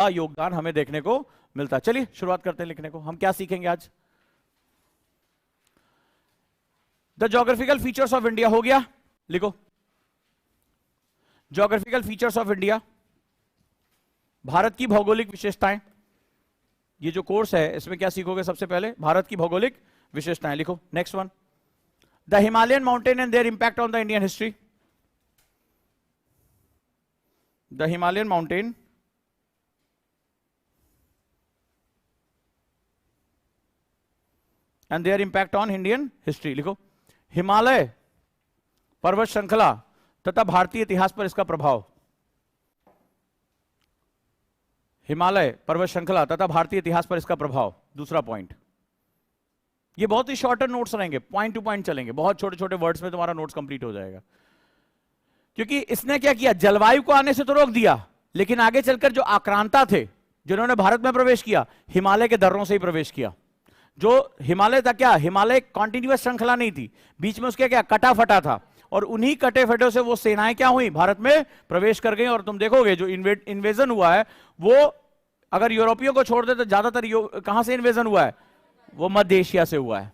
का योगदान हमें देखने को मिलता है। चलिए शुरुआत करते हैं लिखने को। हम क्या सीखेंगे आज? The geographical features of India हो गया, लिखो। Geographical features of India, Bharat की भौगोलिक विशेषताएं। ये जो कोर्स है इसमें क्या सीखोगे? सबसे पहले भारत की भौगोलिक विशेषताएं, लिखो। Next one, the Himalayan mountain and their impact on the Indian history. The Himalayan mountain and their impact on Indian history, लिखो। हिमालय पर्वत श्रृंखला तथा भारतीय इतिहास पर इसका प्रभाव। हिमालय पर्वत श्रृंखला तथा भारतीय इतिहास पर इसका प्रभाव, दूसरा पॉइंट। ये बहुत ही शॉर्टर नोट्स रहेंगे, पॉइंट टू पॉइंट चलेंगे, बहुत छोटे छोटे वर्ड्स में तुम्हारा नोट्स कंप्लीट हो जाएगा। क्योंकि इसने क्या किया, जलवायु को आने से तो रोक दिया, लेकिन आगे चलकर जो आक्रांता थे जिन्होंने भारत में प्रवेश किया, हिमालय के दर्रों से ही प्रवेश किया। जो हिमालय था, क्या हिमालय कॉन्टिन्यूअस श्रृंखला नहीं थी, बीच में उसके क्या कटा फटा था, और उन्हीं कटे फटों से वो सेनाएं क्या हुई, भारत में प्रवेश कर गई। और तुम देखोगे जो इन्वेजन हुआ है वो, अगर यूरोपियों को छोड़ दे तो ज्यादातर कहां से इन्वेजन हुआ है, वो मध्य एशिया से हुआ है।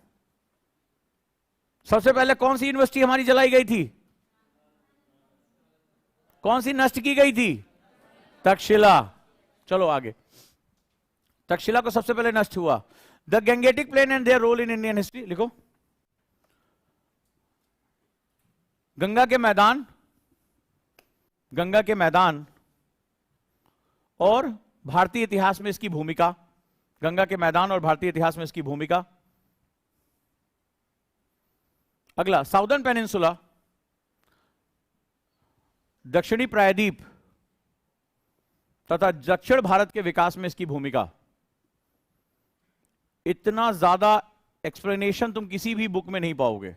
सबसे पहले कौन सी यूनिवर्सिटी हमारी जलाई गई थी, कौन सी नष्ट की गई थी? तक्षशिला। चलो आगे, तक्षशिला को सबसे पहले नष्ट हुआ। The Gangetic plain and their role in Indian history, लिखो। गंगा के मैदान, गंगा के मैदान और भारतीय इतिहास में इसकी भूमिका। गंगा के मैदान और भारतीय इतिहास में इसकी भूमिका। अगला, साउदर्न पेनिनसुला, दक्षिणी प्रायद्वीप तथा दक्षिण भारत के विकास में इसकी भूमिका। इतना ज्यादा एक्सप्लेनेशन तुम किसी भी बुक में नहीं पाओगे,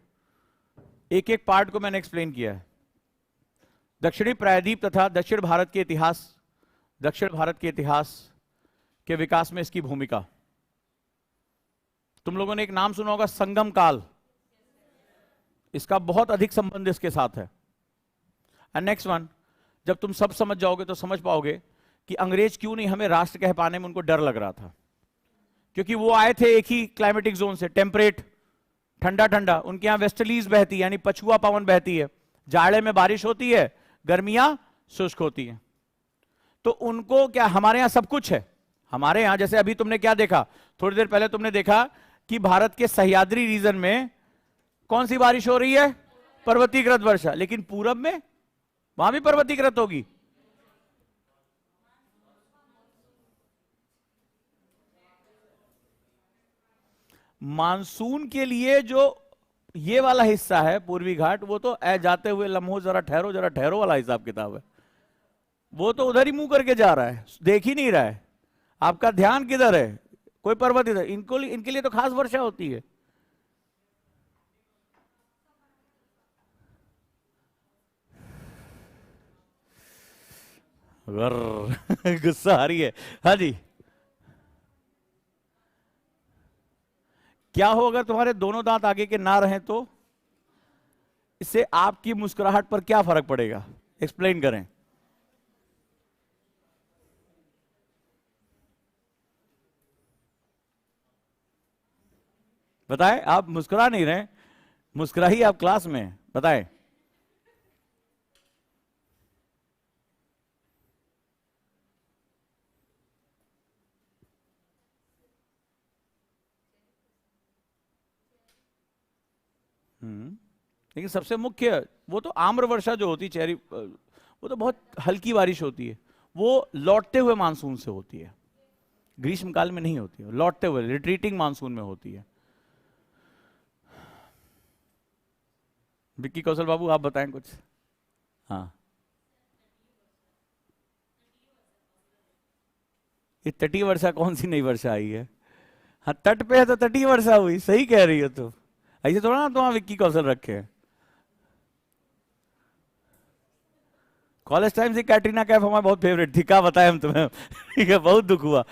एक एक पार्ट को मैंने एक्सप्लेन किया है। दक्षिणी प्रायद्वीप तथा दक्षिण भारत के इतिहास, दक्षिण भारत के इतिहास के विकास में इसकी भूमिका। तुम लोगों ने एक नाम सुना होगा, संगम काल, इसका बहुत अधिक संबंध इसके साथ है। एंड नेक्स्ट वन, जब तुम सब समझ जाओगे तो समझ पाओगे कि अंग्रेज क्यों नहीं हमें राष्ट्र कह पाने में उनको डर लग रहा था, क्योंकि वो आए थे एक ही क्लाइमेटिक जोन से, टेम्परेट, ठंडा ठंडा। उनके यहां वेस्टलीज बहती है, यानी पछुआ पवन बहती है, जाड़े में बारिश होती है, गर्मियां शुष्क होती है। तो उनको क्या, हमारे यहां सब कुछ है। हमारे यहां जैसे अभी तुमने क्या देखा, थोड़ी देर पहले तुमने देखा कि भारत के सह्याद्री रीजन में कौन सी बारिश हो रही है, पर्वतीकृत वर्षा, लेकिन पूरब में वहां भी पर्वतीकृत होगी। मानसून के लिए जो ये वाला हिस्सा है पूर्वी घाट, वो तो जाते हुए लम्हो जरा ठहरो वाला हिसाब किताब है। वो तो उधर ही मुंह करके जा रहा है, देख ही नहीं रहा है। आपका ध्यान किधर है, कोई पर्वत इधर। इनके लिए तो खास वर्षा होती है। गुस्सा आ रही है। हाँ जी, क्या हो अगर तुम्हारे दोनों दांत आगे के ना रहें तो? इससे आपकी मुस्कुराहट पर क्या फर्क पड़ेगा, एक्सप्लेन करें। बताएं, आप मुस्कुरा नहीं रहे, मुस्कुराइए, आप क्लास में, बताएं। लेकिन सबसे मुख्य वो तो आम्र वर्षा जो होती, चेरी, वो तो बहुत हल्की बारिश होती है, वो लौटते हुए मानसून से होती है, ग्रीष्मकाल में नहीं होती है, लौटते हुए रिट्रीटिंग मानसून में होती है। विक्की कौशल बाबू आप बताएं कुछ। हाँ, ये तटीय वर्षा कौन सी नई वर्षा आई है? हाँ, तट पे है तो तटीय वर्षा हुई, सही कह रही हो तुम। ऐसे थोड़ा ना तुम विक्की कौशल रखे हैं। कॉलेज टाइम से कैटरीना कैफ हमारी बहुत फेवरेट थी, क्या बताएं हम तुम्हें। ठीक है, बहुत दुख हुआ।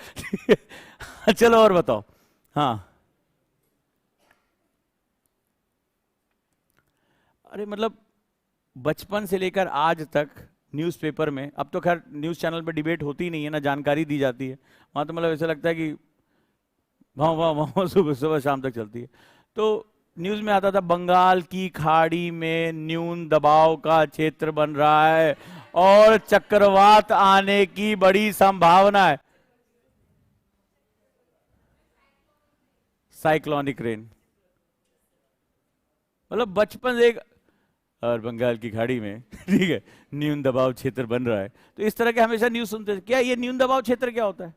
चलो और बताओ। हाँ, अरे मतलब बचपन से लेकर आज तक न्यूज़पेपर में, अब तो खैर न्यूज़ चैनल पे डिबेट होती ही नहीं है ना, जानकारी दी जाती है वहाँ, तो मतलब ऐसा लगता है कि वहाँ वहाँ वहाँ सुबह सुबह शाम तक चलती है। तो न्यूज़ में आता था बंगाल की खाड़ी में न्यून दबाव का क्षेत्र बन रहा है और चक्रवात आने की बड़ी संभावना है। साइक्लोनिक रेन, मतलब बचपन से एक, और बंगाल की खाड़ी में ठीक है न्यून दबाव क्षेत्र बन रहा है, तो इस तरह के हमेशा न्यूज सुनते हैं। क्या ये न्यून दबाव क्षेत्र क्या होता है?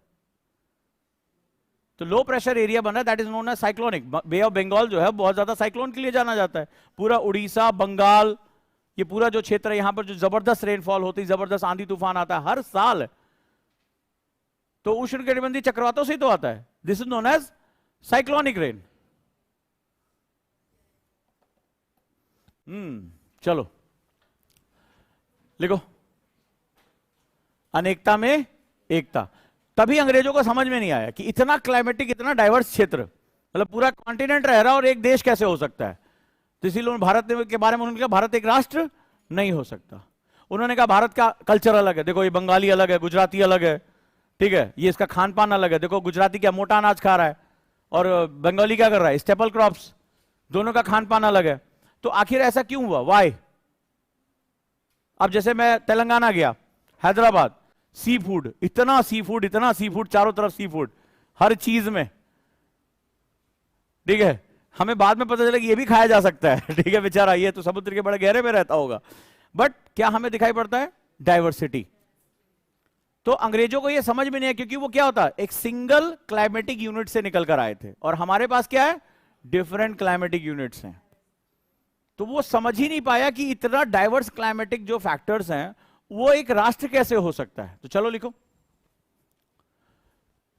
तो लो प्रेशर एरिया बना है, that is known as cyclonic. Bay of Bengal जो है बहुत ज्यादा साइक्लोन के लिए जाना जाता है। पूरा उड़ीसा, बंगाल, ये पूरा जो क्षेत्र है यहां पर जो जबरदस्त रेनफॉल होती है, जबरदस्त आंधी तूफान आता है हर साल, तो उष्णकटिबंधीय चक्रवातों से ही तो आता है। This is known as cyclonic rain. चलो लिखो, अनेकता में एकता। तभी अंग्रेजों को समझ में नहीं आया कि इतना क्लाइमेटिक, इतना डाइवर्स क्षेत्र, मतलब पूरा कॉन्टिनेंट रह रहा और एक देश कैसे हो सकता है। तो इसीलिए भारत के बारे में उन्होंने कहा भारत एक राष्ट्र नहीं हो सकता। उन्होंने कहा भारत का कल्चर अलग है, देखो ये बंगाली अलग है, गुजराती अलग है, ठीक है, ये इसका खान पान अलग है, देखो गुजराती क्या मोटा अनाज खा रहा है और बंगाली क्या कर रहा है, स्टेपल क्रॉप्स, दोनों का खान पान अलग है। तो आखिर ऐसा क्यों हुआ, वाई? अब जैसे मैं तेलंगाना गया, हैदराबाद, सी फूड, इतना सी फूड, इतना सी फूड, चारों तरफ सी फूड हर चीज में, ठीक है। हमें बाद में पता चला कि ये भी खाया जा सकता है, ठीक है, बेचारा ये तो समुद्र के बड़े गहरे में रहता होगा, बट क्या हमें दिखाई पड़ता है डाइवर्सिटी। तो अंग्रेजों को ये समझ में नहीं है, क्योंकि वो क्या होता है, एक सिंगल क्लाइमेटिक यूनिट से निकल कर आए थे, और हमारे पास क्या है, डिफरेंट क्लाइमेटिक यूनिट्स हैं। तो वो समझ ही नहीं पाया कि इतना डाइवर्स क्लाइमेटिक जो फैक्टर्स हैं वो एक राष्ट्र कैसे हो सकता है। तो चलो लिखो,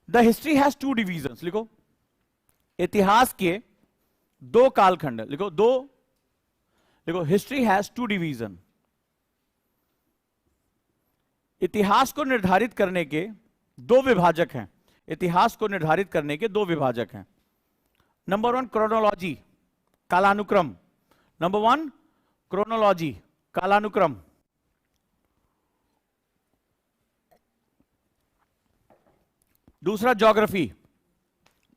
the history has two divisions. लिखो, इतिहास के दो कालखंड, लिखो दो, लिखो हिस्ट्री हैज टू डिवीजन। इतिहास को निर्धारित करने के दो विभाजक हैं, इतिहास को निर्धारित करने के दो विभाजक हैं। नंबर वन क्रोनोलॉजी, कालानुक्रम, नंबर वन क्रोनोलॉजी, कालानुक्रम। दूसरा ज्योग्राफी,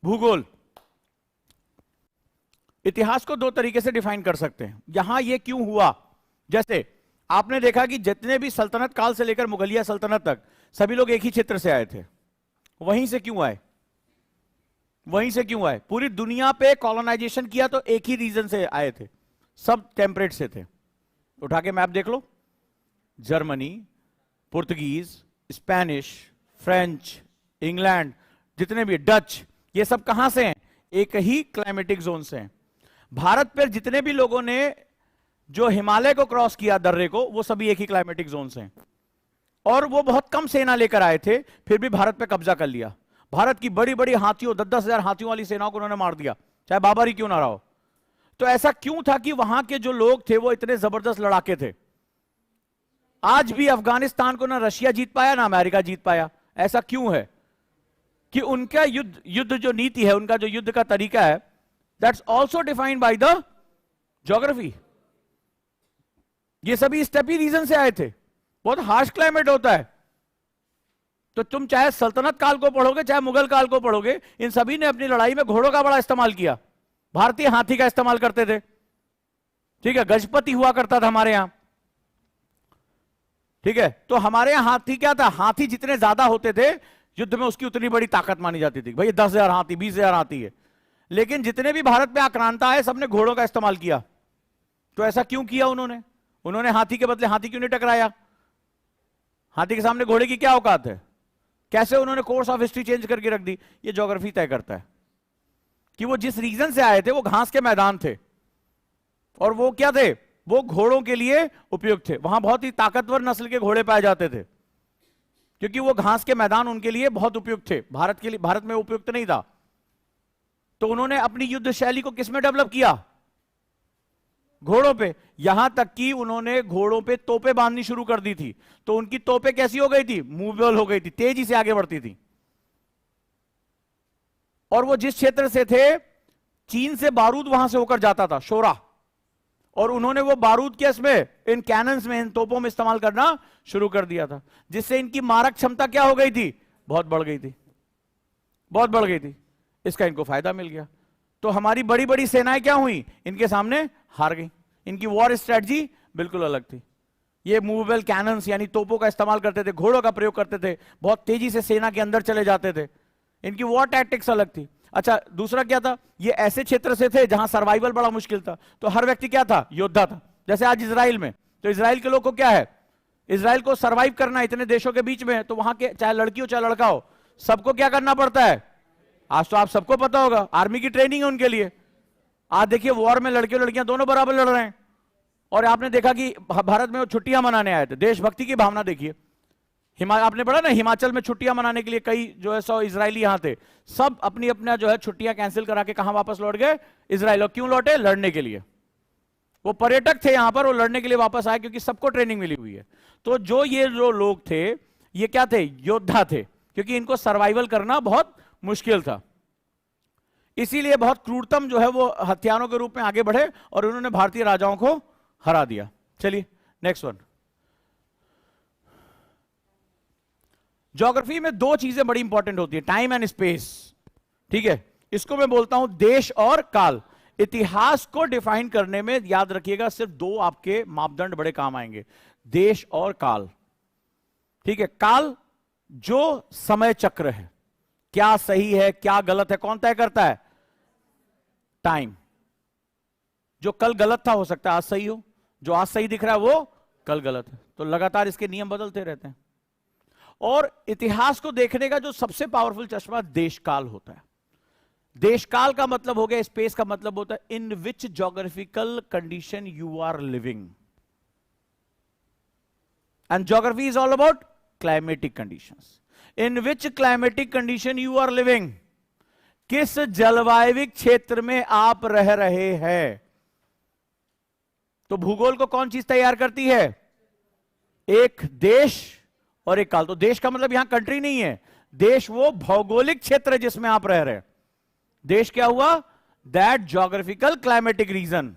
भूगोल। इतिहास को दो तरीके से डिफाइन कर सकते हैं। यहां यह क्यों हुआ, जैसे आपने देखा कि जितने भी सल्तनत काल से लेकर मुगलिया सल्तनत तक सभी लोग एक ही क्षेत्र से आए थे। वहीं से क्यों आए, वहीं से क्यों आए? पूरी दुनिया पे कॉलोनाइजेशन किया तो एक ही रीजन से आए थे, सब टेम्परेट से थे। उठा के मैप देख लो, Germany, Portuguese, Spanish, French, England, जितने भी डच, ये सब कहां से हैं? एक ही क्लाइमेटिक जोन से हैं। भारत पर जितने भी लोगों ने जो हिमालय को क्रॉस किया, दर्रे को, वो सभी एक ही क्लाइमेटिक जोन से हैं। और वो बहुत कम सेना लेकर आए थे, फिर भी भारत पे कब्जा कर लिया। भारत की बड़ी बड़ी हाथियों, 10-10 हजार हाथियों वाली सेनाओं को उन्होंने मार दिया, चाहे बाबर ही क्यों ना रहा हो। तो ऐसा क्यों था कि वहां के जो लोग थे वो इतने जबरदस्त लड़ाके थे। आज भी अफगानिस्तान को ना रशिया जीत पाया ना अमेरिका जीत पाया। ऐसा क्यों है कि उनका युद्ध जो नीति है, उनका जो युद्ध का तरीका है, that's also defined by the geography. ये सभी स्टेपी रीजन से आए थे, बहुत हार्श क्लाइमेट होता है। तो तुम चाहे सल्तनत काल को पढ़ोगे, चाहे मुगल काल को पढ़ोगे, इन सभी ने अपनी लड़ाई में घोड़ों का बड़ा इस्तेमाल किया। भारतीय हाथी का इस्तेमाल करते थे, ठीक है, गजपति हुआ करता था हमारे यहां, ठीक है। तो हमारे यहां हाथी क्या था, हाथी जितने ज्यादा होते थे युद्ध में उसकी उतनी बड़ी ताकत मानी जाती थी। भाई 10,000 हाथी, 20,000 हाथी है। लेकिन जितने भी भारत में आक्रांता है सबने घोड़ों का इस्तेमाल किया। तो ऐसा क्यों किया उन्होंने हाथी के बदले हाथी क्यों नहीं टकराया? हाथी के सामने घोड़े की क्या औकात है? कैसे उन्होंने कोर्स ऑफ हिस्ट्री चेंज करके रख दी? ये ज्योग्राफी तय करता है कि वो जिस रीजन से आए थे वो घास के मैदान थे, और वो क्या थे, वो घोड़ों के लिए उपयुक्त थे। वहां बहुत ही ताकतवर नस्ल के घोड़े पाए जाते थे, क्योंकि वो घास के मैदान उनके लिए बहुत उपयुक्त थे। भारत के लिए, भारत में उपयुक्त नहीं था। तो उन्होंने अपनी युद्ध शैली को किसमें डेवलप किया? घोड़ों पे। यहां तक कि उन्होंने घोड़ों पे तोपें बांधनी शुरू कर दी थी। तो उनकी तोपें कैसी हो गई थी? मूवेबल हो गई थी, तेजी से आगे बढ़ती थी। और वो जिस क्षेत्र से थे, चीन से बारूद वहां से होकर जाता था, शोरा, और उन्होंने वो बारूद के इसमें इन कैनन्स में, इन तोपों में इस्तेमाल करना शुरू कर दिया था, जिससे इनकी मारक क्षमता क्या हो गई थी, बहुत बढ़ गई थी, बहुत बढ़ गई थी। इसका इनको फायदा मिल गया। तो हमारी बड़ी बड़ी सेनाएं क्या हुई, इनके सामने हार गई। इनकी वॉर स्ट्रेटजी बिल्कुल अलग थी। ये मूवेबल कैनन्स यानी तोपों का इस्तेमाल करते थे, घोड़ों का प्रयोग करते थे, बहुत तेजी से सेना के अंदर चले जाते थे। इनकी वॉर टैक्टिक्स अलग थी। अच्छा, दूसरा क्या था, ये ऐसे क्षेत्र से थे जहां सर्वाइवल बड़ा मुश्किल था, तो हर व्यक्ति क्या था, योद्धा था। जैसे आज इजराइल में, तो इजराइल के लोग को क्या है, इजराइल को सर्वाइव करना इतने देशों के बीच में है, तो वहां के चाहे लड़की हो चाहे लड़का हो, सबको क्या करना पड़ता है। आज तो आप सबको पता होगा, आर्मी की ट्रेनिंग है उनके लिए। आज देखिए वॉर में लड़के लड़कियां दोनों बराबर लड़ रहे हैं। और आपने देखा कि भारत में वो छुट्टियां मनाने आए थे, देशभक्ति की भावना देखिए। आपने पढ़ा ना, हिमाचल में छुट्टियां मनाने के लिए कई जो है 100 इजरायली यहां थे, सब अपनी अपना जो है छुट्टियां कैंसिल करा के कहां वापस लौट गए, इजराइल। और क्यों लौटे, लड़ने के लिए। वो पर्यटक थे यहां पर, वो लड़ने के लिए वापस आए क्योंकि सबको ट्रेनिंग मिली हुई है। तो जो ये जो लोग थे, ये क्या थे, योद्धा थे, क्योंकि इनको सर्वाइवल करना बहुत मुश्किल था। इसीलिए बहुत क्रूरतम जो है वो हथियारों के रूप में आगे बढ़े और उन्होंने भारतीय राजाओं को हरा दिया। चलिए नेक्स्ट वन। ज्योग्राफी में दो चीजें बड़ी इंपॉर्टेंट होती है, टाइम एंड स्पेस। ठीक है, इसको मैं बोलता हूं देश और काल। इतिहास को डिफाइन करने में याद रखिएगा सिर्फ दो आपके मापदंड बड़े काम आएंगे, देश और काल। ठीक है, काल जो समय चक्र है, क्या सही है क्या गलत है कौन तय करता है, टाइम। जो कल गलत था हो सकता है आज सही हो, जो आज सही दिख रहा है वो कल गलत है। तो लगातार इसके नियम बदलते रहते हैं। और इतिहास को देखने का जो सबसे पावरफुल चश्मा देशकाल होता है। देशकाल का मतलब हो गया, स्पेस का मतलब होता है in which geographical condition you are living. And geography is all about climatic conditions. In which climatic condition you are living, किस जलवायविक क्षेत्र में आप रह रहे हैं। तो भूगोल को कौन चीज तैयार करती है, एक देश और एक काल। तो देश का मतलब यहां कंट्री नहीं है, देश वो भौगोलिक क्षेत्र है जिसमें आप रह रहे हैं। देश क्या हुआ, दैट ज्योग्राफिकल क्लाइमेटिक रीजन।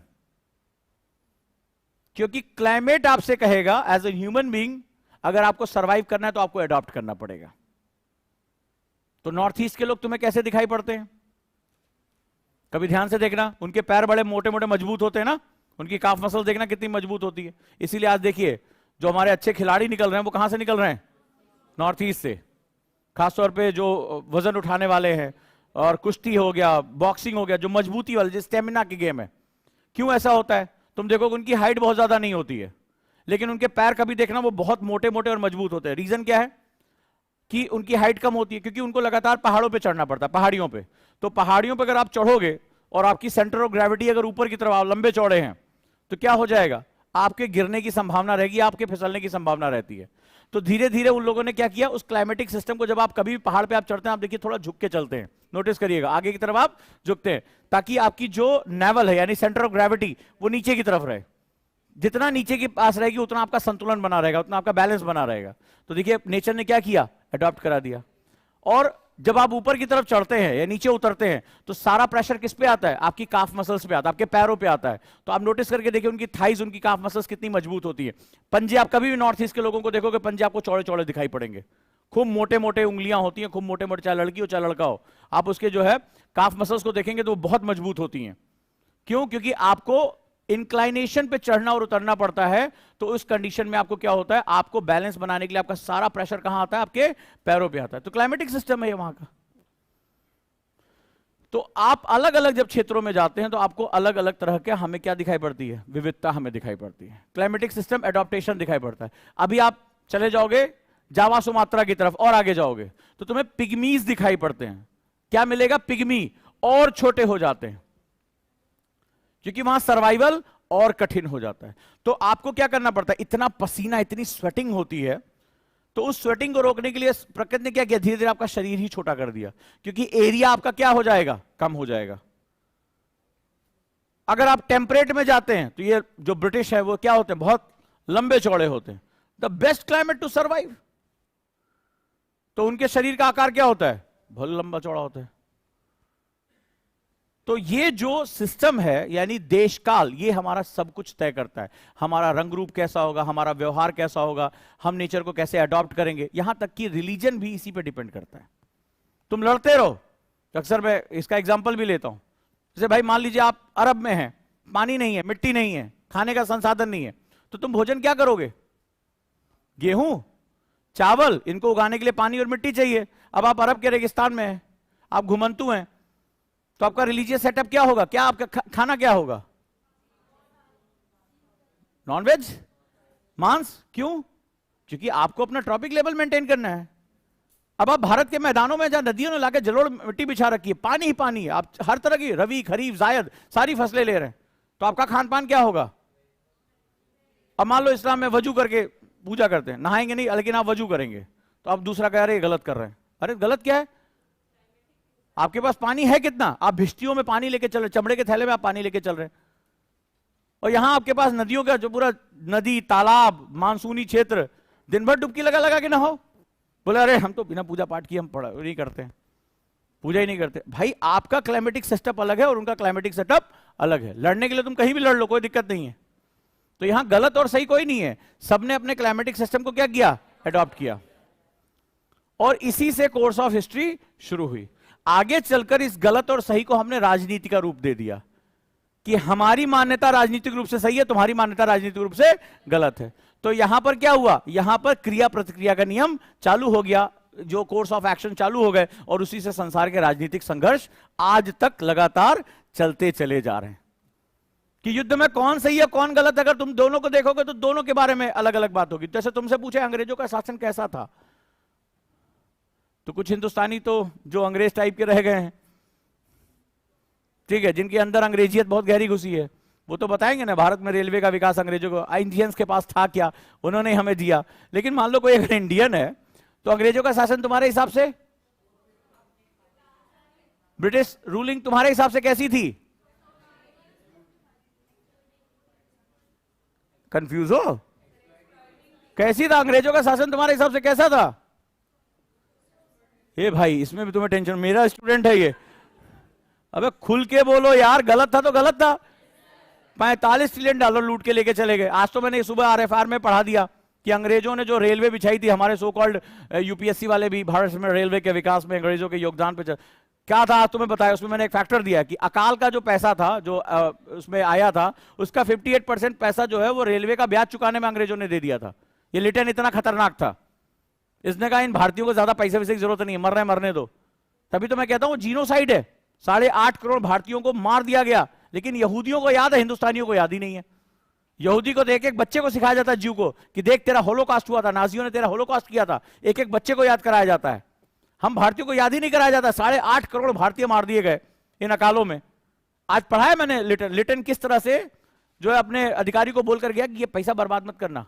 क्योंकि क्लाइमेट आपसे कहेगा एज ए ह्यूमन बीइंग, अगर आपको सरवाइव करना है तो आपको अडॉप्ट करना पड़ेगा। तो नॉर्थ ईस्ट के लोग तुम्हें कैसे दिखाई पड़ते हैं, कभी ध्यान से देखना, उनके पैर बड़े मोटे मोटे मजबूत होते हैं ना, उनकी काफ मसल देखना कितनी मजबूत होती है। इसीलिए आज देखिए जो हमारे अच्छे खिलाड़ी निकल रहे हैं वो कहां से निकल रहे हैं, नॉर्थ ईस्ट से। खासतौर पे जो वजन उठाने वाले हैं, और कुश्ती हो गया, बॉक्सिंग हो गया, जो मजबूती वाले, जो स्टेमिना की गेम है। क्यों ऐसा होता है, तुम देखोगे उनकी हाइट बहुत ज्यादा नहीं होती है, लेकिन उनके पैर कभी देखना वो बहुत मोटे मोटे और मजबूत होते हैं। रीजन क्या है कि उनकी हाइट कम होती है, क्योंकि उनको लगातार पहाड़ों पे चढ़ना पड़ता है, पहाड़ियों पे। तो पहाड़ियों पे अगर आप चढ़ोगे और आपकी सेंटर ऑफ ग्रेविटी अगर ऊपर की तरफ, आप लंबे चौड़े हैं, तो क्या हो जाएगा, आपके गिरने की संभावना रहेगी, आपके फिसलने की संभावना रहती है। तो धीरे धीरे उन लोगों ने क्या किया, उस क्लाइमेटिक सिस्टम को, जब आप कभी भी पहाड़ पे आप चढ़ते हैं, आप देखिए थोड़ा झुक के चलते हैं, नोटिस करिएगा, आगे की तरफ आप झुकते हैं, ताकि आपकी जो नेवल है यानी सेंटर ऑफ ग्रेविटी वो नीचे की तरफ रहे। जितना नीचे के पास रहेगी उतना आपका संतुलन बना रहेगा, उतना आपका बैलेंस बना रहेगा। तो देखिए नेचर ने क्या किया, अडॉप्ट करा दिया। और जब आप ऊपर की तरफ चढ़ते हैं या नीचे उतरते हैं तो सारा प्रेशर किस पे आता है, आपकी काफ मसल्स पे आता है, आपके पैरों पे आता है। तो आप नोटिस करके देखिए उनकी थाइज, उनकी काफ मसल्स कितनी मजबूत होती है। पंजे आप कभी भी नॉर्थ ईस्ट के लोगों को देखोगे, पंजे आपको चौड़े चौड़े दिखाई पड़ेंगे, खूब मोटे मोटे उंगलियां होती हैं, खूब मोटे मोटे, चाहे लड़की हो चाहे लड़का हो। आप उसके जो है काफ मसल्स को देखेंगे तो वो बहुत मजबूत होती हैं। क्यों, क्योंकि आपको इंक्लाइनेशन पे चढ़ना और उतरना पड़ता है। तो उस कंडीशन में आपको क्या होता है, आपको बैलेंस बनाने के लिए आपका सारा प्रेशर कहां आता है, आपके पैरों पे आता है। तो क्लाइमेटिक सिस्टम है ये वहां का। तो आप अलग अलग जब क्षेत्रों में जाते हैं तो आपको अलग अलग तरह के हमें क्या दिखाई पड़ती है, विविधता हमें दिखाई पड़ती है। क्लाइमेटिक सिस्टम एडॉप्टेशन दिखाई पड़ता है। अभी आप चले जाओगे जावा सुमात्रा की तरफ और आगे जाओगे तो तुम्हें पिग्मीज दिखाई पड़ते हैं। क्या मिलेगा, पिग्मी, और छोटे हो जाते हैं, क्योंकि वहां सर्वाइवल और कठिन हो जाता है। तो आपको क्या करना पड़ता है, इतना पसीना, इतनी स्वेटिंग होती है, तो उस स्वेटिंग को रोकने के लिए प्रकृति ने क्या किया, धीरे धीरे आपका शरीर ही छोटा कर दिया, क्योंकि एरिया आपका क्या हो जाएगा, कम हो जाएगा। अगर आप टेम्परेट में जाते हैं तो ये जो ब्रिटिश है वो क्या होते हैं, बहुत लंबे चौड़े होते हैं, the best climate to survive. तो उनके शरीर का आकार क्या होता है, बहुत लंबा चौड़ा होता है। तो ये जो सिस्टम है यानी देश काल, ये हमारा सब कुछ तय करता है। हमारा रंग रूप कैसा होगा, हमारा व्यवहार कैसा होगा, हम नेचर को कैसे अडॉप्ट करेंगे, यहां तक कि रिलीजन भी इसी पे डिपेंड करता है। तुम लड़ते रहो, अक्सर मैं इसका एग्जाम्पल भी लेता हूं। जैसे भाई मान लीजिए आप अरब में हैं, पानी नहीं है, मिट्टी नहीं है, खाने का संसाधन नहीं है, तो तुम भोजन क्या करोगे? गेहूं, चावल, इनको उगाने के लिए पानी और मिट्टी चाहिए। अब आप अरब के रेगिस्तान में हैं, आप घुमंतु हैं, तो आपका रिलीजियस सेटअप क्या होगा? क्या आपका खाना क्या होगा? नॉनवेज, मांस। क्यों? क्योंकि आपको अपना ट्रॉपिक लेवल मेंटेन करना है। अब आप भारत के मैदानों में जहां नदियों ने लाके जलोढ़ मिट्टी बिछा रखी है, पानी ही पानी है, आप हर तरह की रबी, खरीफ, जायद सारी फसलें ले रहे हैं, तो आपका खान पान क्या होगा? अब मान लो इस्लाम में वजू करके पूजा करते हैं, नहाएंगे नहीं लेकिन आप वजू करेंगे, तो आप दूसरा कह रहे हैं गलत कर रहे हैं। अरे गलत क्या है? आपके पास पानी है कितना? आप भिश्तियों में पानी लेके चल रहे, चमड़े के थैले में आप पानी लेके चल रहे हैं, और यहां आपके पास नदियों का जो पूरा नदी, तालाब, मानसूनी क्षेत्र, दिन भर डुबकी लगा लगा के ना हो। बोले अरे हम तो बिना पूजा पाठ किए हम पढ़ा नहीं करते हैं, पूजा ही नहीं करते। भाई आपका क्लाइमेटिक सेटअप अलग है और उनका क्लाइमेटिक सेटअप अलग है। लड़ने के लिए तुम कहीं भी लड़ लो, कोई दिक्कत नहीं है। तो यहां गलत और सही कोई नहीं है, सबने अपने क्लाइमेटिक सिस्टम को क्या किया? अडॉप्ट किया, और इसी से कोर्स ऑफ हिस्ट्री शुरू हुई। आगे चलकर इस गलत और सही को हमने राजनीति का रूप दे दिया कि हमारी मान्यता राजनीतिक रूप से सही है, तुम्हारी मान्यता राजनीतिक रूप से गलत है। तो यहां पर क्या हुआ? यहां पर क्रिया प्रतिक्रिया का नियम चालू हो गया, जो कोर्स ऑफ एक्शन चालू हो गए, और उसी से संसार के राजनीतिक संघर्ष आज तक लगातार चलते चले जा रहे हैं कि युद्ध में कौन सही है कौन गलत। अगर तुम दोनों को देखोगे तो दोनों के बारे में अलग अलग बात होगी। जैसे तुमसे पूछे अंग्रेजों का शासन कैसा था, तो कुछ हिंदुस्तानी तो जो अंग्रेज टाइप के रह गए हैं, ठीक है, जिनके अंदर अंग्रेजियत बहुत गहरी घुसी है, वो तो बताएंगे ना भारत में रेलवे का विकास अंग्रेजों को, इंडियंस के पास था क्या, उन्होंने हमें दिया। लेकिन मान लो कोई अगर इंडियन है, तो अंग्रेजों का शासन तुम्हारे हिसाब से, ब्रिटिश रूलिंग तुम्हारे हिसाब से कैसी थी? कंफ्यूज हो? कैसी था अंग्रेजों का शासन तुम्हारे हिसाब से? कैसा था? ए भाई इसमें भी तुम्हें टेंशन, मेरा स्टूडेंट है ये। अबे खुल के बोलो यार, गलत था तो गलत था। 45 ट्रिलियन डॉलर लूट के लेके चले गए। आज तो मैंने सुबह आरएफआर में पढ़ा दिया कि अंग्रेजों ने जो रेलवे बिछाई थी, हमारे सो कॉल्ड यूपीएससी वाले भी भारत में रेलवे के विकास में अंग्रेजों के योगदान पे क्या था आज तुम्हें बताया। उसमें मैंने एक फैक्टर दिया कि अकाल का जो पैसा था, जो उसमें आया था, उसका 58% पैसा जो है वो रेलवे का ब्याज चुकाने में अंग्रेजों ने दे दिया था। ये लिटन इतना खतरनाक था, इसने कहा इन भारतीयों को ज्यादा पैसे वैसे की जरूरत नहीं है, मर रहे मरने दो। तभी तो मैं कहता हूं जीनोसाइड है, 8.5 करोड़ भारतीयों को मार दिया गया। लेकिन यहूदियों को याद है, हिंदुस्तानियों को याद ही नहीं है। यहूदी को देख एक बच्चे को सिखाया जाता है, जीव को, कि देख तेरा होलोकॉस्ट हुआ था, नाजियों ने तेरा होलोकॉस्ट किया था, एक एक बच्चे को याद कराया जाता है। हम भारतीयों को याद ही नहीं कराया जाता। 8.5 करोड़ भारतीय मार दिए गए इन अकालों में। आज पढ़ा है मैंने लिटन किस तरह से जो है अपने अधिकारी को बोलकर गया कि ये पैसा बर्बाद मत करना,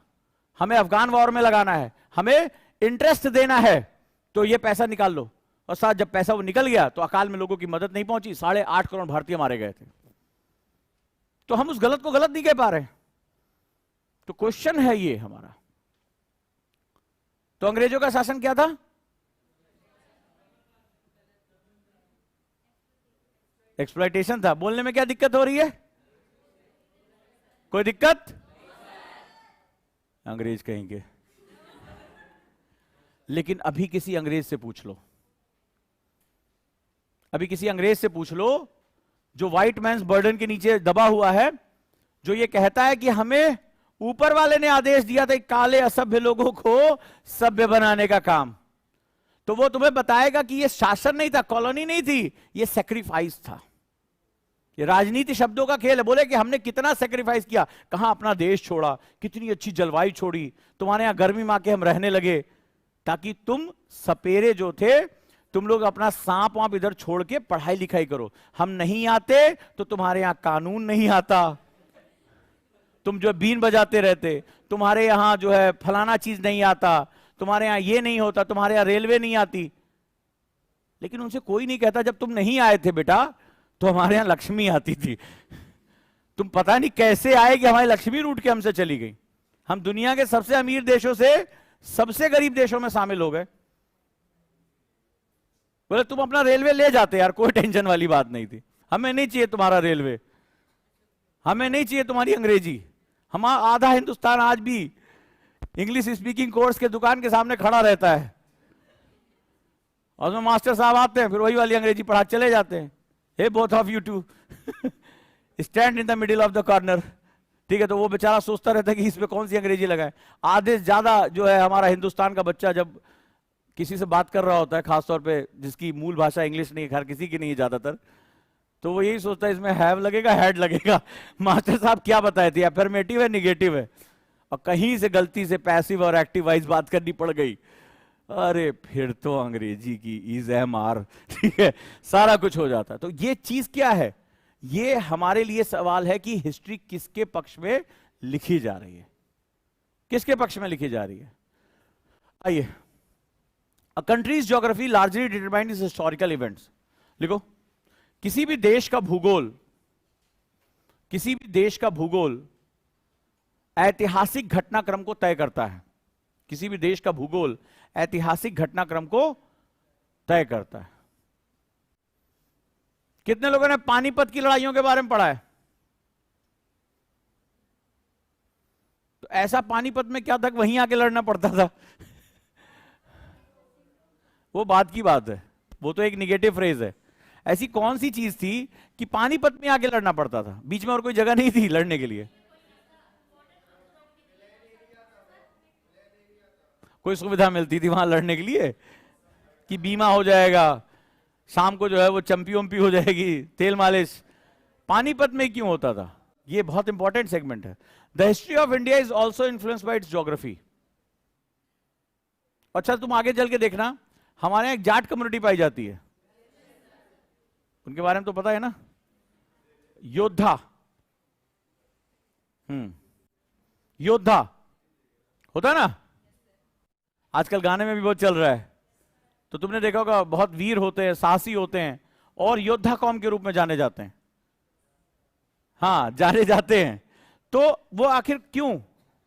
हमें अफगान वॉर में लगाना है, हमें इंटरेस्ट देना है, तो ये पैसा निकाल लो। और साथ जब पैसा वो निकल गया तो अकाल में लोगों की मदद नहीं पहुंची, 8.5 करोड़ भारतीय मारे गए थे। तो हम उस गलत को गलत नहीं कह पा रहे। तो क्वेश्चन है ये हमारा। तो अंग्रेजों का शासन क्या था? एक्सप्लॉयटेशन था। बोलने में क्या दिक्कत हो रही है? कोई दिक्कत? अंग्रेज कहेंगे। लेकिन अभी किसी अंग्रेज से पूछ लो, अभी किसी अंग्रेज से पूछ लो जो व्हाइट मैन्स बर्डन के नीचे दबा हुआ है, जो ये कहता है कि हमें ऊपर वाले ने आदेश दिया था काले असभ्य लोगों को सभ्य बनाने का काम, तो वो तुम्हें बताएगा कि ये शासन नहीं था, कॉलोनी नहीं थी, ये सेक्रीफाइस था। ये राजनीति शब्दों का खेल है। बोले कि हमने कितना सेक्रीफाइस किया, कहां अपना देश छोड़ा, कितनी अच्छी जलवायु छोड़ी, तुम्हारे यहां गर्मी में आके हम रहने लगे, ताकि तुम सपेरे जो थे, तुम लोग अपना सांप वाप इधर छोड़ के पढ़ाई लिखाई करो। हम नहीं आते तो तुम्हारे यहां कानून नहीं आता, तुम जो बीन बजाते रहते, तुम्हारे यहां जो है फलाना चीज नहीं आता, तुम्हारे यहां ये नहीं होता, तुम्हारे यहां रेलवे नहीं आती। लेकिन उनसे कोई नहीं कहता जब तुम नहीं आए थे बेटा तो हमारे यहां लक्ष्मी आती थी। तुम पता नहीं कैसे आए कि हमारी लक्ष्मी रूट के हमसे चली गई। हम दुनिया के सबसे अमीर देशों से सबसे गरीब देशों में शामिल हो गए। बोले तुम अपना रेलवे ले जाते यार, कोई टेंशन वाली बात नहीं थी, हमें नहीं चाहिए तुम्हारा रेलवे, हमें नहीं चाहिए तुम्हारी अंग्रेजी। हम आधा हिंदुस्तान आज भी इंग्लिश स्पीकिंग कोर्स के दुकान के सामने खड़ा रहता है, और उसमें मास्टर साहब आते हैं, फिर वही वाली अंग्रेजी पढ़ा चले जाते हैं। Hey both of you to stand in the middle of the corner. ठीक है, तो वो बेचारा सोचता रहता है कि इसमें कौन सी अंग्रेजी लगाए। आधे से ज्यादा जो है हमारा हिंदुस्तान का बच्चा जब किसी से बात कर रहा होता है, खासतौर पे जिसकी मूल भाषा इंग्लिश नहीं है, हर किसी की नहीं है ज्यादातर, तो वो यही सोचता है इसमें हैव लगेगा हेड लगेगा। मास्टर साहब क्या बताए थे, अफर्मेटिव है निगेटिव है, और कहीं से गलती से पैसिव और एक्टिव वाइज बात करनी पड़ गई, अरे फिर तो अंग्रेजी की इज एम आर, ठीक है, सारा कुछ हो जाता है। तो ये चीज क्या है, ये हमारे लिए सवाल है कि हिस्ट्री किसके पक्ष में लिखी जा रही है, किसके पक्ष में लिखी जा रही है। आइए, a country's geography largely determined is historical events. लिखो, किसी भी देश का भूगोल, किसी भी देश का भूगोल ऐतिहासिक घटनाक्रम को तय करता है। किसी भी देश का भूगोल ऐतिहासिक घटनाक्रम को तय करता है। कितने लोगों ने पानीपत की लड़ाइयों के बारे में पढ़ा है? तो ऐसा पानीपत में क्या था, वहीं आके लड़ना पड़ता था? वो बात की बात है, वो तो एक निगेटिव फ्रेज है। ऐसी कौन सी चीज थी कि पानीपत में आके लड़ना पड़ता था? बीच में और कोई जगह नहीं थी लड़ने के लिए? कोई सुविधा मिलती थी वहां लड़ने के लिए कि बीमा हो जाएगा, शाम को जो है वो चंपी वंपी हो जाएगी, तेल मालिश? पानीपत में क्यों होता था? ये बहुत इंपॉर्टेंट सेगमेंट है। The history of India is also influenced by it's geography. अच्छा, तुम आगे चल के देखना, हमारे यहां एक जाट कम्युनिटी पाई जाती है, उनके बारे में तो पता है ना, योद्धा। योद्धा होता है ना, आजकल गाने में भी बहुत चल रहा है। तो तुमने देखा होगा, बहुत वीर होते हैं, साहसी होते हैं, और योद्धा कौम के रूप में जाने जाते हैं। हाँ, जाने जाते हैं। तो वो आखिर क्यों,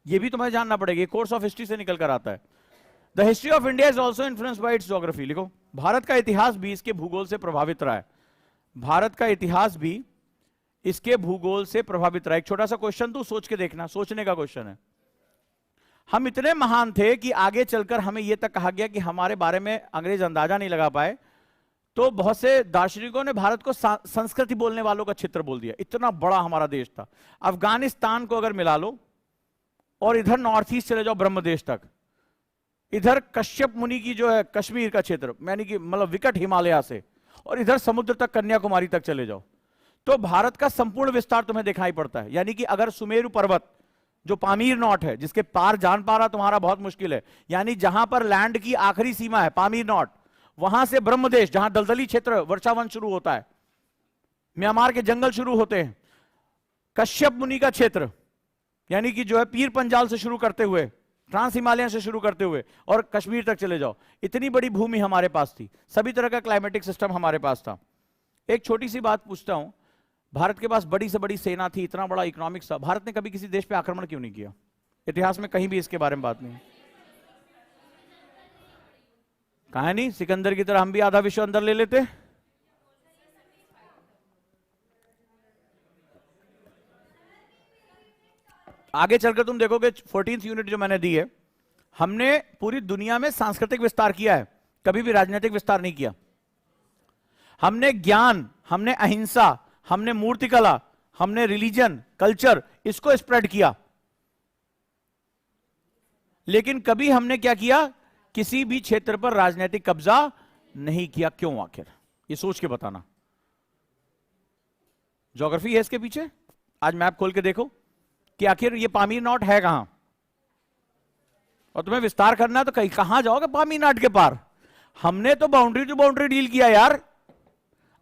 ये भी तुम्हें जानना पड़ेगा, कोर्स ऑफ हिस्ट्री से निकल कर आता है। The history of India is also influenced by it's geography. लिखो, भारत का इतिहास भी इसके भूगोल से प्रभावित रहा है। भारत का इतिहास भी इसके भूगोल से प्रभावित रहा है। एक छोटा सा क्वेश्चन तू सोच के देखना, सोचने का क्वेश्चन है। हम इतने महान थे कि आगे चलकर हमें यह तक कहा गया कि हमारे बारे में अंग्रेज अंदाजा नहीं लगा पाए, तो बहुत से दार्शनिकों ने भारत को संस्कृति बोलने वालों का क्षेत्र बोल दिया। इतना बड़ा हमारा देश था। अफगानिस्तान को अगर मिला लो, और इधर नॉर्थ ईस्ट चले जाओ ब्रह्मदेश तक, इधर कश्यप मुनि की जो है कश्मीर का क्षेत्र, यानी कि मतलब विकट हिमालय से, और इधर समुद्र तक कन्याकुमारी तक चले जाओ, तो भारत का संपूर्ण विस्तार तुम्हें दिखाई पड़ता है। यानी कि अगर सुमेरु पर्वत जो पामीर नॉट है, जिसके पार जान पाना तुम्हारा बहुत मुश्किल है, यानी जहां पर लैंड की आखिरी सीमा है पामीर नॉट, वहां से ब्रह्मदेश, जहां दलदली क्षेत्र वर्षावन शुरू होता है, म्यांमार के जंगल शुरू होते हैं, कश्यप मुनि का क्षेत्र, यानी कि जो है पीर पंजाल से शुरू करते हुए, ट्रांस हिमालयन से शुरू करते हुए और कश्मीर तक चले जाओ, इतनी बड़ी भूमि हमारे पास थी। सभी तरह का क्लाइमेटिक सिस्टम हमारे पास था। एक छोटी सी बात पूछता हूं, भारत के पास बड़ी से बड़ी सेना थी, इतना बड़ा इकोनॉमिक्स था, भारत ने कभी किसी देश पे आक्रमण क्यों नहीं किया? इतिहास में कहीं भी इसके बारे में बात नहीं। कहा नहीं, सिकंदर की तरह हम भी आधा विश्व अंदर ले लेते। आगे चलकर तुम देखोगे 14th यूनिट जो मैंने दी है, हमने पूरी दुनिया में सांस्कृतिक विस्तार किया है, कभी भी राजनीतिक विस्तार नहीं किया। हमने ज्ञान, हमने अहिंसा, हमने मूर्तिकला, हमने रिलीजन, कल्चर, इसको स्प्रेड किया। लेकिन कभी हमने क्या किया, किसी भी क्षेत्र पर राजनीतिक कब्जा नहीं किया। क्यों आखिर? ये सोच के बताना। ज्योग्राफी है इसके पीछे। आज मैप खोल के देखो कि आखिर ये पामीर नॉट है कहां, और तुम्हें विस्तार करना है तो कहीं कहां जाओगे पामीर नॉट के पार? हमने तो बाउंड्री टू बाउंड्री डील किया यार,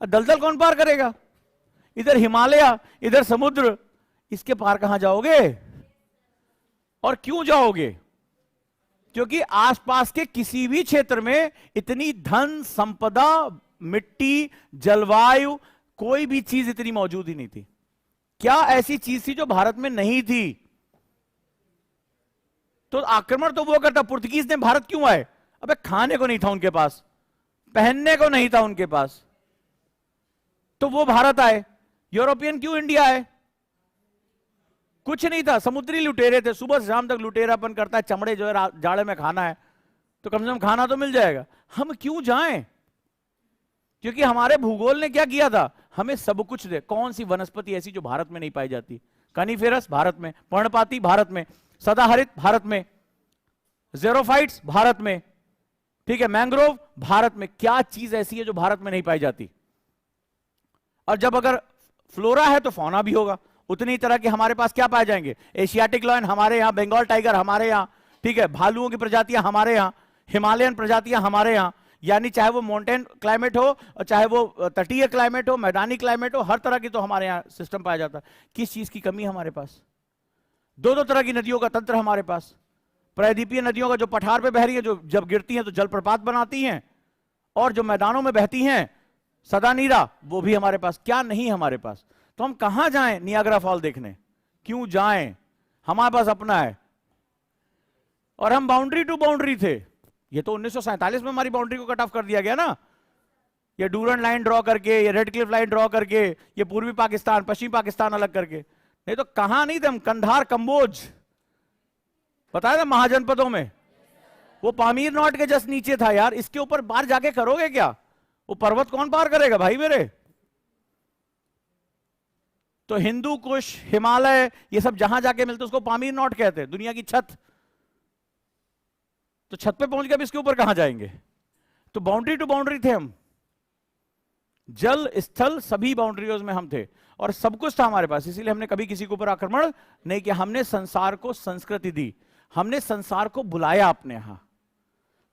दलदल कौन पार करेगा? इधर हिमालय, इधर समुद्र, इसके पार कहां जाओगे? और क्यों जाओगे? क्योंकि आसपास के किसी भी क्षेत्र में इतनी धन संपदा, मिट्टी, जलवायु, कोई भी चीज इतनी मौजूद ही नहीं थी। क्या ऐसी चीज थी जो भारत में नहीं थी? तो आक्रमण तो वो करता। पुर्तगीज ने भारत क्यों आए? अबे खाने को नहीं था उनके पास, पहनने को नहीं था उनके पास, तो वो भारत आए। यूरोपियन क्यों इंडिया आए? कुछ नहीं था, समुद्री लुटेरे थे, सुबह से शाम तक लुटेरापन करता है, चमड़े जो है जाड़े में खाना है तो कम से कम खाना तो मिल जाएगा। हम क्यों जाएं? क्योंकि हमारे भूगोल ने क्या किया था, हमें सब कुछ दे। कौन सी वनस्पति ऐसी जो भारत में नहीं पाई जाती? कनीफेरस भारत में, पर्णपाती भारत में, सदाहरित भारत में, ज़ेरोफाइट्स भारत में, ठीक है, मैंग्रोव भारत में। क्या चीज ऐसी है जो भारत में नहीं पाई जाती? और जब अगर फ्लोरा है तो फौना भी होगा। उतनी तरह के हमारे पास क्या पाए जाएंगे? एशियाटिक लॉयन हमारे यहां, बंगाल टाइगर हमारे यहां, ठीक है, भालुओं की प्रजातियां हमारे यहां, हिमालयन प्रजातियां हमारे यहां। यानी चाहे वो माउंटेन क्लाइमेट हो और चाहे वो तटीय क्लाइमेट हो, मैदानी क्लाइमेट हो, हर तरह की तो हमारे यहां सिस्टम पाया जाता है। किस चीज की कमी हमारे पास? दो दो तरह की नदियों का तंत्र हमारे पास। प्रायद्वीपीय नदियों का जो पठार पे बह रही है, जो जब गिरती हैं तो जलप्रपात बनाती हैं, और जो मैदानों में बहती हैं सदा नीरा, वो भी हमारे पास। क्या नहीं हमारे पास? तो हम कहां जाएं नियाग्रा फॉल देखने? क्यों जाएं? हमारे पास अपना है। और हम बाउंड्री टू बाउंड्री थे। ये तो 1947 में हमारी बाउंड्री को कट ऑफ कर दिया गया ना, ये डूरन लाइन ड्रॉ करके, ये रेड क्लिफ लाइन ड्रॉ करके, ये पूर्वी पाकिस्तान पश्चिमी पाकिस्तान अलग करके। नहीं तो कहां नहीं थे हम? कंधार, कंबोज, बताया था महाजनपदों में। वो पामीर नॉट के जस्ट नीचे था यार। इसके ऊपर बाहर जाके करोगे क्या? वो पर्वत कौन पार करेगा भाई मेरे? तो हिंदू कुश, हिमालय, ये सब जहां जाके मिलते उसको पामीर नॉट कहते हैं, दुनिया की छत। तो छत पे पहुंच के अब इसके ऊपर कहां जाएंगे? तो बाउंड्री टू बाउंड्री थे हम, जल स्थल सभी बाउंड्रीज में हम थे, और सब कुछ था हमारे पास। इसीलिए हमने कभी किसी के ऊपर आक्रमण नहीं किया। हमने संसार को संस्कृति दी, हमने संसार को बुलाया अपने यहां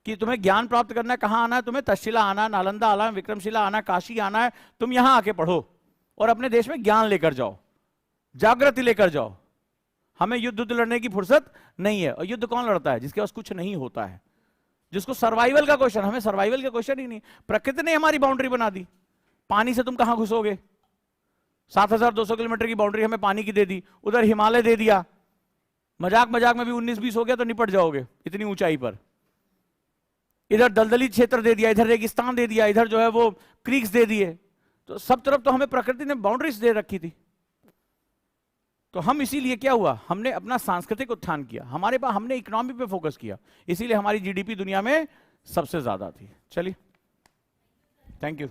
कि तुम्हें ज्ञान प्राप्त करना है, कहां आना है तुम्हें? तक्षशिला आना है, नालंदा आना है, विक्रमशिला आना है, काशी आना है। तुम यहां आके पढ़ो और अपने देश में ज्ञान लेकर जाओ, जागृति लेकर जाओ। हमें युद्ध लड़ने की फुर्सत नहीं है। और युद्ध कौन लड़ता है? जिसके पास कुछ नहीं होता है, जिसको सर्वाइवल का क्वेश्चन। हमें सर्वाइवल का क्वेश्चन ही नहीं। प्रकृति ने हमारी बाउंड्री बना दी। पानी से तुम कहां घुसोगे? 7200 किलोमीटर की बाउंड्री हमें पानी की दे दी, उधर हिमालय दे दिया। मजाक मजाक में भी 19-20 हो गया तो निपट जाओगे इतनी ऊंचाई पर। इधर दलदली क्षेत्र दे दिया, इधर रेगिस्तान दे दिया, इधर जो है वो क्रीक्स दे दिए। तो सब तरफ तो हमें प्रकृति ने बाउंड्रीज दे रखी थी। तो हम इसीलिए क्या हुआ, हमने अपना सांस्कृतिक उत्थान किया, हमारे पास हमने इकोनॉमी पे फोकस किया, इसीलिए हमारी जीडीपी दुनिया में सबसे ज्यादा थी। चलिए, थैंक यू।